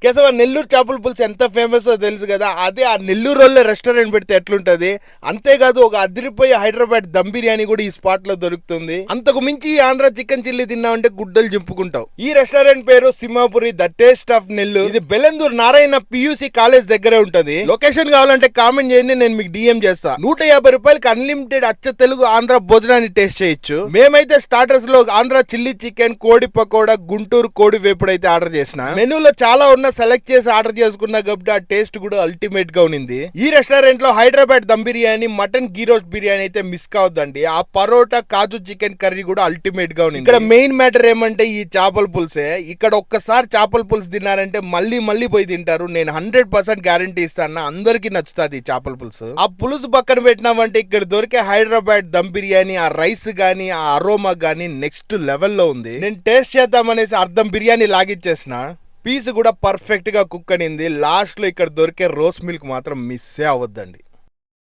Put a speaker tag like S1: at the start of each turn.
S1: కేశవ నెల్లూరు చేపల పులుసు ఎంత ఫేమస్ తెలుసు కదా. అదే ఆ నెల్లూరు వాళ్ళ రెస్టారెంట్ పెడితే ఎట్లుంటది. అంతేకాదు ఒక అదిరిపోయి హైదరాబాద్ దమ్ బిర్యానీ కూడా ఈ స్పాట్ లో దొరుకుతుంది. అంతకు మించి ఈ ఆంధ్ర చికెన్ చిల్లీ తిన్నావంటే గుడ్డలు చింపుకుంటావు. ఈ రెస్టారెంట్ పేరు Simhapuri the taste of Nellore. ఇది బెలందూర్ నారాయణ పియూసి కాలేజ్ దగ్గరే ఉంటది. లొకేషన్ కావాలంటే కామెంట్ చేయండి, నేను మీకు డిఎం చేస్తా. 150 రూపాయలకి అన్లిమిటెడ్ అచ్చ తెలుగు ఆంధ్ర భోజనాన్ని టేస్ట్ చేయొచ్చు. మేమైతే స్టార్టర్స్ లో ఆంధ్ర చిల్లీ చికెన్, కోడి పకోడా, గుంటూరు కోడి వేపుడు అయితే ఆర్డర్ చేసిన. మెనూలో చాలా ఉన్న సెలెక్ట్ చేసి ఆర్డర్ చేసుకున్నా కాబట్టి ఆ టేస్ట్ కూడా అల్టిమేట్ గా ఉంది. ఈ రెస్టారెంట్ లో హైదరాబాద్ దమ్ బిర్యానీ, మటన్ గీ రోస్ట్ బిర్యానీ అయితే మిస్ కావద్దండి. ఆ పరోటా, కాజు చికెన్ కర్రీ కూడా అల్టిమేట్ గా ఉంది. ఇక్కడ మెయిన్ మ్యాటర్ ఏమంటే ఈ చేపల పులుసే. ఇక్కడ ఒక్కసారి చేపల పులుసు తిన్నారంటే మళ్ళీ మళ్ళీ పోయి తింటారు. నేను 100% గ్యారంటీ ఇస్తాను, అందరికి నచ్చుతుంది ఈ చేపల పులుసు. ఆ పులుసు పక్కన పెట్టినామంటే ఇక్కడ దొరికే హైదరాబాద్ దమ్ బిర్యానీ, ఆ రైస్ గానీ, ఆ అరోమా గానీ నెక్స్ట్ లెవెల్లో ఉంది. నేను టేస్ట్ చేద్దామనేసి అర్ధం బిర్యానీ లాగిచ్చేసిన. పీస్ కూడా పర్ఫెక్ట్ గా కుక్ అనింది. లాస్ట్ లో ఇక్కడ దొరికే రోస్ మిల్క్ మాత్రం మిస్సే అవ్వద్దండి.